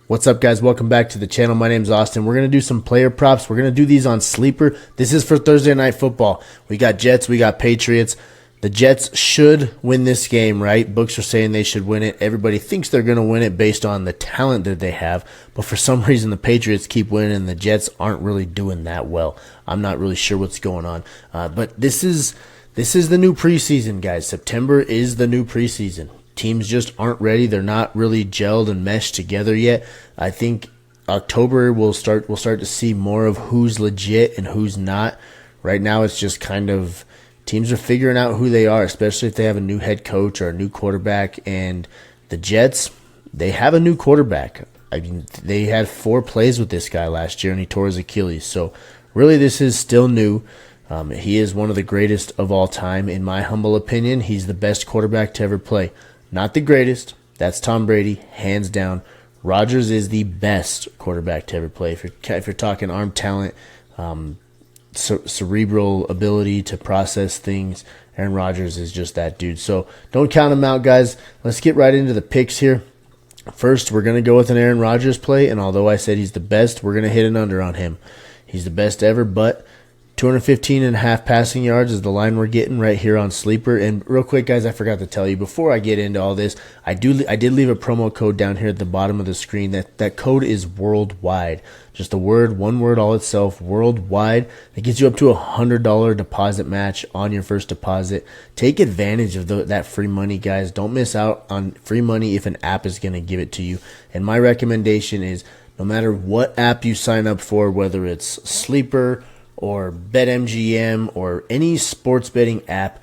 What's up, guys? Welcome back to the channel. My name's Austin. We're going to do some player props. We're going to do these on Sleeper. This is for Thursday Night Football. We got Jets. We got Patriots. The Jets should win this game, right? Books are saying they should win it. Everybody thinks they're going to win it based on the talent that they have. But for some reason, the Patriots keep winning and the Jets aren't really doing that well. I'm not really sure what's going on. But this is the new preseason, guys. September is the new preseason. Teams just aren't ready. They're not really gelled and meshed together yet. I think October we'll start to see more of who's legit and who's not. Right now it's just kind of teams are figuring out who they are, especially if they have a new head coach or a new quarterback. And the Jets, they have a new quarterback. I mean, they had 4 plays with this guy last year and he tore his Achilles. So really this is still new. He is one of the greatest of all time in my humble opinion. He's the best quarterback to ever play. Not the greatest. That's Tom Brady, hands down. Rodgers is the best quarterback to ever play. If you're talking arm talent, cerebral ability to process things, Aaron Rodgers is just that dude. So don't count him out, guys. Let's get right into the picks here. First, we're going to go with an Aaron Rodgers play, and although I said he's the best, we're going to hit an under on him. He's the best ever, but 215.5 passing yards is the line we're getting right here on Sleeper. And real quick, guys, I forgot to tell you, before I get into all this, I did leave a promo code down here at the bottom of the screen. That code is worldwide. Just a word, one word all itself, worldwide. It gets you up to $100 deposit match on your first deposit. Take advantage of that free money, guys. Don't miss out on free money if an app is going to give it to you. And my recommendation is no matter what app you sign up for, whether it's Sleeper or BetMGM or any sports betting app,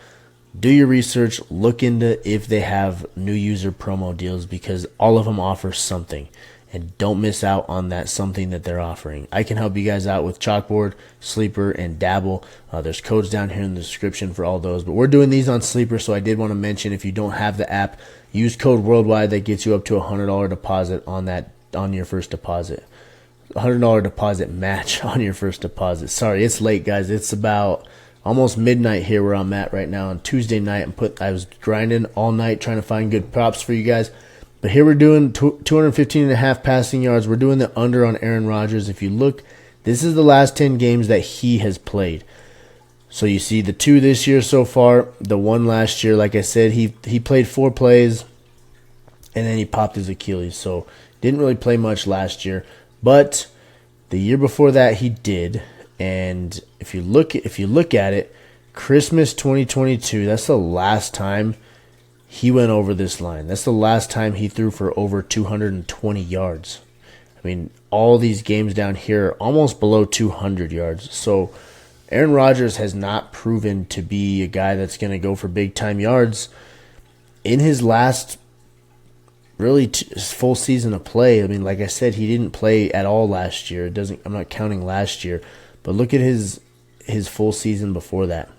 do your research, look into if they have new user promo deals because all of them offer something. And don't miss out on that something that they're offering. I can help you guys out with CHALKBOARD, Sleeper, and Dabble. There's codes down here in the description for all those. But we're doing these on Sleeper, so I did want to mention if you don't have the app, use code worldwide. That gets you up to $100 deposit on your first deposit. $100 deposit match on your first deposit. Sorry, it's late, guys. It's about almost midnight here where I'm at right now on Tuesday night. I was grinding all night trying to find good props for you guys. But here we're doing 215.5 passing yards. We're doing the under on Aaron Rodgers. If you look, this is the last 10 games that he has played. So you see the 2 this year so far, the 1 last year. Like I said, he played 4 plays, and then he popped his Achilles. So didn't really play much last year. But the year before that he did, and if you look at it, Christmas 2022, that's the last time he went over this line. That's the last time he threw for over 220 yards. I mean, all these games down here are almost below 200 yards. So Aaron Rodgers has not proven to be a guy that's going to go for big time yards in his last really full season of play. I mean, like I said, he didn't play at all last year. I'm not counting last year, but look at his full season before that.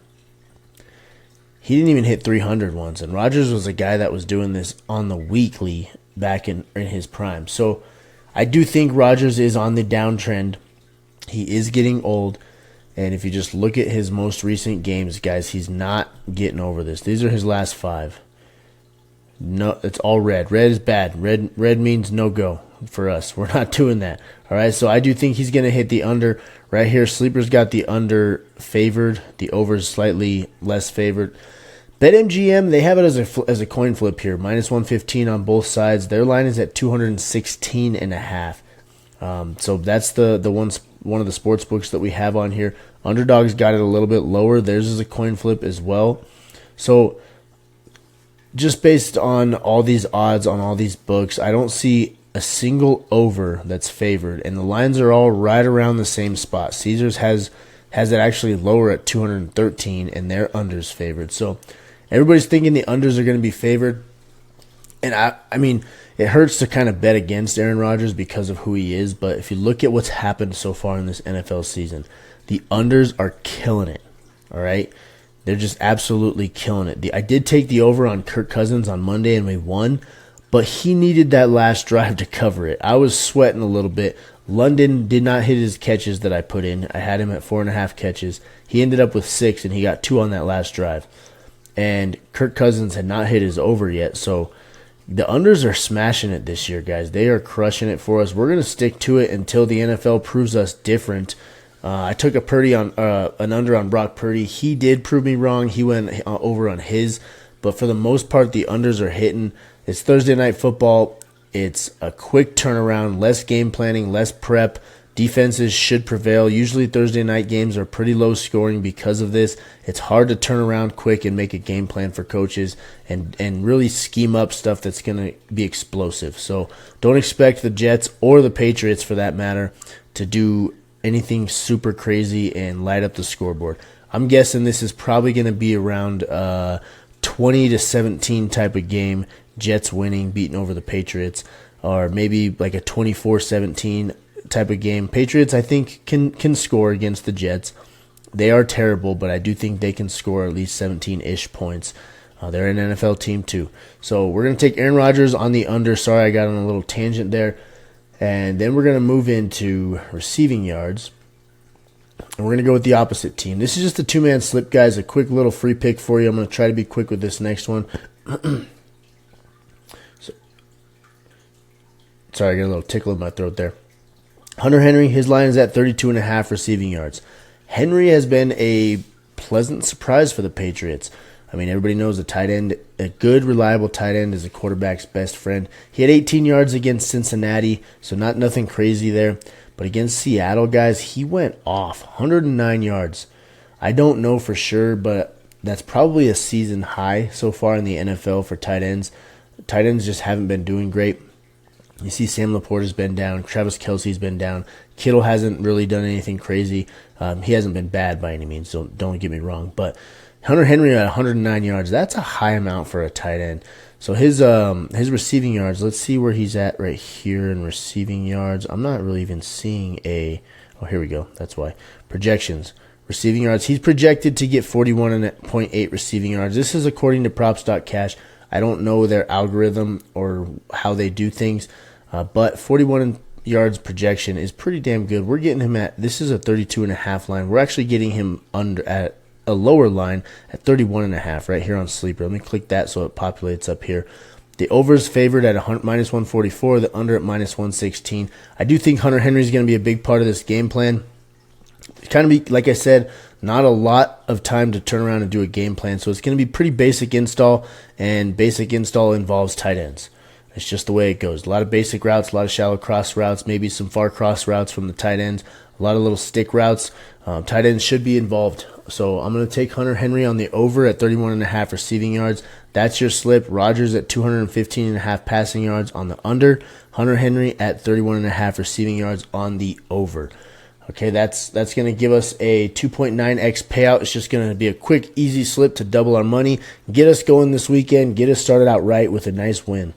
He didn't even hit 300 once, and Rodgers was a guy that was doing this on the weekly back in his prime. So I do think Rodgers is on the downtrend. He is getting old, and if you just look at his most recent games, guys, he's not getting over this. These are his last 5. No, it's all red. Red is bad. Red means no go for us. We're not doing that. All right, so I do think he's going to hit the under right here. Sleeper's got the under favored. The over is slightly less favored. BetMGM, they have it as a coin flip here. Minus 115 on both sides. Their line is at 216.5. So that's one of the sports books that we have on here. Underdog's got it a little bit lower. Theirs is a coin flip as well. So just based on all these odds on all these books, I don't see a single over that's favored, and the lines are all right around the same spot. Caesars has it actually lower at 213, and their unders favored. So everybody's thinking the unders are going to be favored, and I mean, it hurts to kind of bet against Aaron Rodgers because of who he is, but if you look at what's happened so far in this NFL season, the unders are killing it, all right? They're just absolutely killing it. I did take the over on Kirk Cousins on Monday, and we won, but he needed that last drive to cover it. I was sweating a little bit. London did not hit his catches that I put in. I had him at 4.5 catches. He ended up with 6, and he got 2 on that last drive. And Kirk Cousins had not hit his over yet, so The unders are smashing it this year, guys. They are crushing it for us. We're going to stick to it until the NFL proves us different. I took an under on Brock Purdy. He did prove me wrong. He went over on his. But for the most part, the unders are hitting. It's Thursday night football. It's a quick turnaround, less game planning, less prep. Defenses should prevail. Usually Thursday night games are pretty low scoring because of this. It's hard to turn around quick and make a game plan for coaches and really scheme up stuff that's going to be explosive. So don't expect the Jets or the Patriots, for that matter, to do anything super crazy and light up the scoreboard. I'm guessing this is probably going to be around 20-17 type of game. Jets winning, beating over the Patriots, or maybe like a 24-17 type of game. Patriots, I think, can score against the Jets. They are terrible, but I do think they can score at least 17-ish points. They're an NFL team too. So we're going to take Aaron Rodgers on the under. Sorry, I got on a little tangent there. And then we're going to move into receiving yards. And we're going to go with the opposite team. This is just a two-man slip, guys. A quick little free pick for you. I'm going to try to be quick with this next one. Sorry, I got a little tickle in my throat there. Hunter Henry, his line is at 32.5 receiving yards. Henry has been a pleasant surprise for the Patriots. I mean, everybody knows a tight end, a good, reliable tight end is a quarterback's best friend. He had 18 yards against Cincinnati, so nothing crazy there. But against Seattle, guys, he went off, 109 yards. I don't know for sure, but that's probably a season high so far in the NFL for tight ends. Tight ends just haven't been doing great. You see Sam Laporta's been down. Travis Kelce's been down. Kittle hasn't really done anything crazy. He hasn't been bad by any means, so don't get me wrong. But Hunter Henry at 109 yards, that's a high amount for a tight end. So his receiving yards, let's see where he's at right here in receiving yards. I'm not really even seeing oh, here we go. That's why. Projections. Receiving yards. He's projected to get 41.8 receiving yards. This is according to props.cash. I don't know their algorithm or how they do things, but 41 yards projection is pretty damn good. We're getting him at, this is a 32.5 line. We're actually getting him under at a lower line at 31.5 right here on Sleeper. Let me click that so it populates up here. The over is favored at minus 144, the under at minus 116. I do think Hunter Henry is going to be a big part of this game plan. It's kind of be, like I said, not a lot of time to turn around and do a game plan, so it's going to be pretty basic install, and basic install involves tight ends. It's just the way it goes. A lot of basic routes, a lot of shallow cross routes, maybe some far cross routes from the tight ends, a lot of little stick routes. Tight ends should be involved. So I'm going to take Hunter Henry on the over at 31.5 receiving yards. That's your slip. Rodgers at 215.5 passing yards on the under. Hunter Henry at 31.5 receiving yards on the over. Okay, that's going to give us a 2.9x payout. It's just going to be a quick, easy slip to double our money, get us going this weekend, get us started out right with a nice win.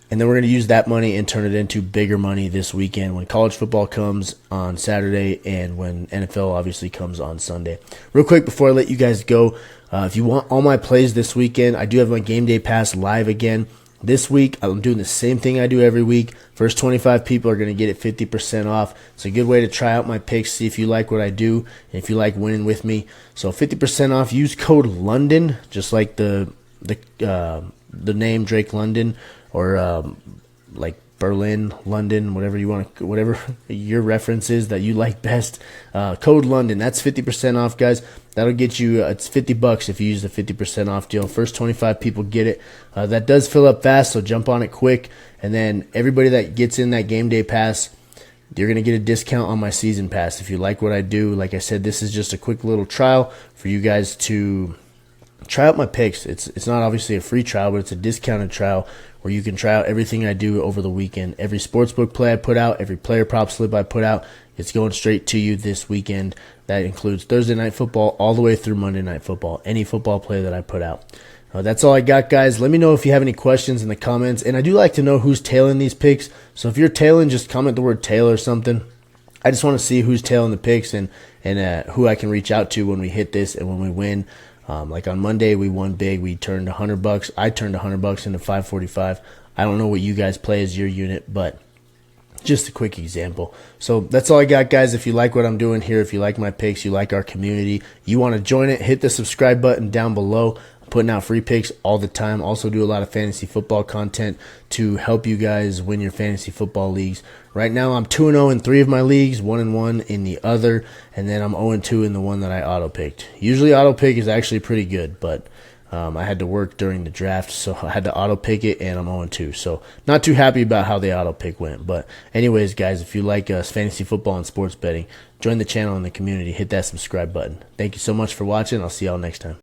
And then we're going to use that money and turn it into bigger money this weekend when college football comes on Saturday and when NFL obviously comes on Sunday. Real quick before I let you guys go, if you want all my plays this weekend, I do have my game day pass live again. This week, I'm doing the same thing I do every week. First 25 people are going to get it 50% off. It's a good way to try out my picks, see if you like what I do, and if you like winning with me. So 50% off. Use code London, just like the name Drake London, or like Berlin, London, whatever you want to, whatever your reference is that you like best. Code London. That's 50% off, guys. That'll get you, it's $50 if you use the 50% off deal. First 25 people get it. That does fill up fast, so jump on it quick. And then everybody that gets in that game day pass, you're going to get a discount on my season pass. If you like what I do, like I said, this is just a quick little trial for you guys to try out my picks. It's not obviously a free trial, but it's a discounted trial where you can try out everything I do over the weekend. Every sportsbook play I put out, every player prop slip I put out, it's going straight to you this weekend. That includes Thursday night football all the way through Monday night football, any football play that I put out. That's all I got, guys. Let me know if you have any questions in the comments. And I do like to know who's tailing these picks. So if you're tailing, just comment the word tail or something. I just want to see who's tailing the picks and who I can reach out to when we hit this and when we win. Like on Monday, we won big. We turned $100. I turned $100 into 545. I don't know what you guys play as your unit, but just a quick example. So that's all I got, guys. If you like what I'm doing here, if you like my picks, you like our community, you want to join it, hit the subscribe button down below. I'm putting out free picks all the time. Also do a lot of fantasy football content to help you guys win your fantasy football leagues. Right now I'm 2-0 in 3 of my leagues, 1-1 in the other, and then I'm 0-2 in the one that I auto-picked. Usually auto-pick is actually pretty good, but I had to work during the draft, so I had to auto-pick it, and I'm 0-2. So not too happy about how the auto-pick went. But anyways, guys, if you like fantasy football and sports betting, join the channel and the community. Hit that subscribe button. Thank you so much for watching. I'll see y'all next time.